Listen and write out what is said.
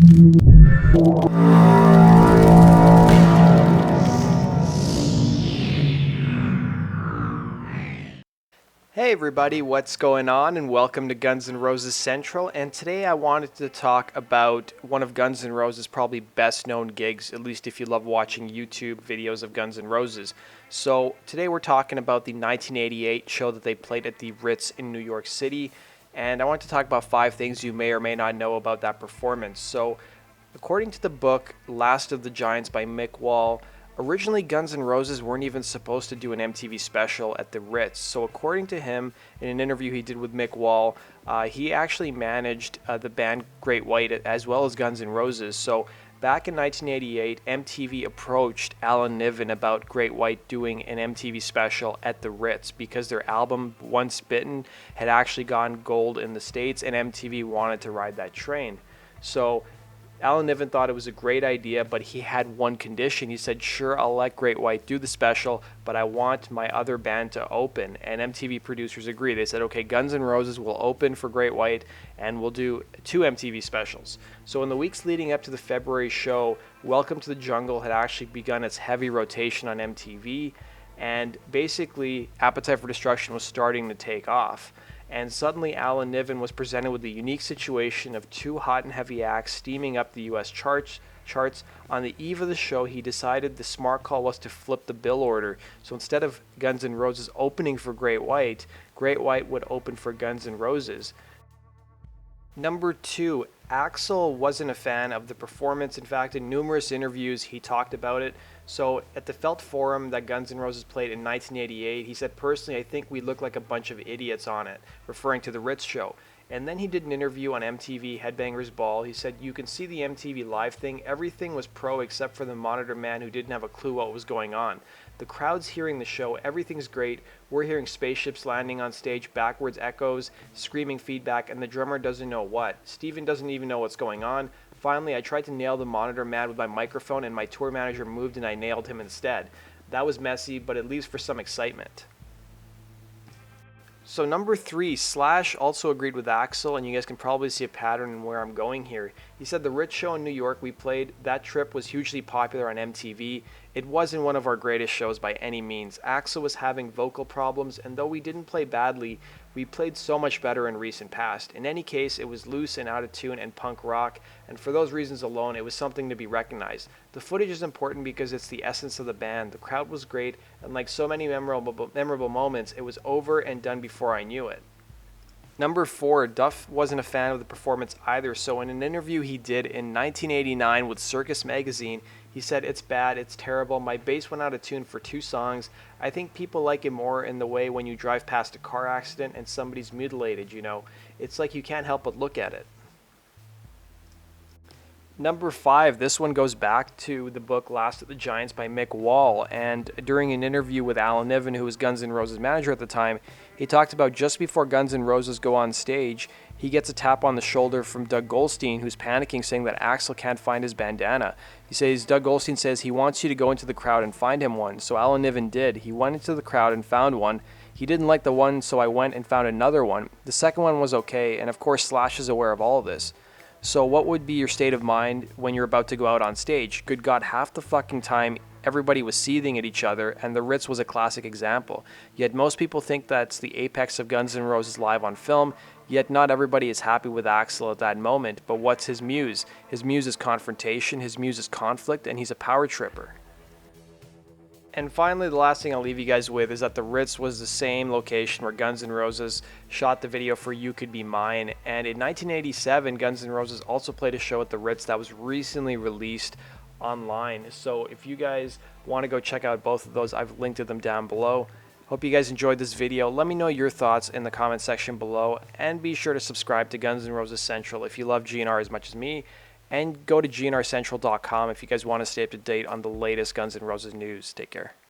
Hey everybody, what's going on, and welcome to Guns N' Roses Central. And today I wanted to talk about one of Guns N' Roses' probably best known gigs, at least if you love watching YouTube videos of Guns N' Roses. So today we're talking about the 1988 show that they played at the Ritz in New York City. And I want to talk about 5 things you may or may not know about that performance. So according to the book Last of the Giants by Mick Wall, originally, Guns N' Roses weren't even supposed to do an MTV special at the Ritz. So according to him, in an interview he did with Mick Wall, he actually managed the band Great White as well as Guns N' Roses. So back in 1988, MTV approached Alan Niven about Great White doing an MTV special at the Ritz because their album Once Bitten had actually gone gold in the States and MTV wanted to ride that train. So Alan Niven thought it was a great idea, but he had one condition. He said, sure, I'll let Great White do the special, but I want my other band to open. And MTV producers agreed. They said, okay, Guns N' Roses will open for Great White, and we'll do 2 MTV specials. So in the weeks leading up to the February show, Welcome to the Jungle had actually begun its heavy rotation on MTV, and basically Appetite for Destruction was starting to take off. And suddenly Alan Niven was presented with the unique situation of 2 hot and heavy acts steaming up the US charts. On the eve of the show, he decided the smart call was to flip the bill order. So instead of Guns N' Roses opening for Great White would open for Guns N' Roses. Number 2, Axl wasn't a fan of the performance. In fact, in numerous interviews, he talked about it. So at the Felt Forum that Guns N' Roses played in 1988, he said, personally, I think we look like a bunch of idiots on it, referring to the Ritz show. And then he did an interview on MTV Headbangers Ball. He said, you can see the MTV Live thing. Everything was pro except for the monitor man who didn't have a clue what was going on. The crowd's hearing the show. Everything's great. We're hearing spaceships landing on stage, backwards echoes, screaming feedback, and the drummer doesn't know what. Steven doesn't even know what's going on. Finally, I tried to nail the monitor man with my microphone, and my tour manager moved and I nailed him instead. That was messy, but it leaves for some excitement. So number 3, Slash also agreed with Axl, and you guys can probably see a pattern in where I'm going here. He said the Ritz show in New York we played, that trip was hugely popular on MTV. It wasn't one of our greatest shows by any means. Axl was having vocal problems, and though we didn't play badly, we played so much better in recent past. In any case, it was loose and out of tune and punk rock, and for those reasons alone, it was something to be recognized. The footage is important because it's the essence of the band. The crowd was great, and like so many memorable moments, it was over and done before I knew it. Number 4, Duff wasn't a fan of the performance either, so in an interview he did in 1989 with Circus Magazine, he said, it's bad, it's terrible, my bass went out of tune for 2 songs. I think people like it more in the way when you drive past a car accident and somebody's mutilated, you know. It's like you can't help but look at it. Number 5, this one goes back to the book Last of the Giants by Mick Wall, and during an interview with Alan Niven, who was Guns N' Roses manager at the time, he talked about just before Guns N' Roses go on stage, he gets a tap on the shoulder from Doug Goldstein, who's panicking, saying that Axl can't find his bandana. He says, Doug Goldstein says he wants you to go into the crowd and find him one, so Alan Niven did. He went into the crowd and found one. He didn't like the one, so I went and found another one. The second one was okay, and of course Slash is aware of all of this. So what would be your state of mind when you're about to go out on stage? Good God, half the fucking time everybody was seething at each other, and the Ritz was a classic example. Yet most people think that's the apex of Guns N' Roses live on film, yet not everybody is happy with Axl at that moment. But what's his muse? His muse is confrontation, his muse is conflict, and he's a power tripper. And finally, the last thing I'll leave you guys with is that the Ritz was the same location where Guns N' Roses shot the video for You Could Be Mine. And in 1987, Guns N' Roses also played a show at the Ritz that was recently released online. So if you guys want to go check out both of those, I've linked to them down below. Hope you guys enjoyed this video. Let me know your thoughts in the comment section below. And be sure to subscribe to Guns N' Roses Central if you love GNR as much as me. And go to gnrcentral.com if you guys want to stay up to date on the latest Guns N' Roses news. Take care.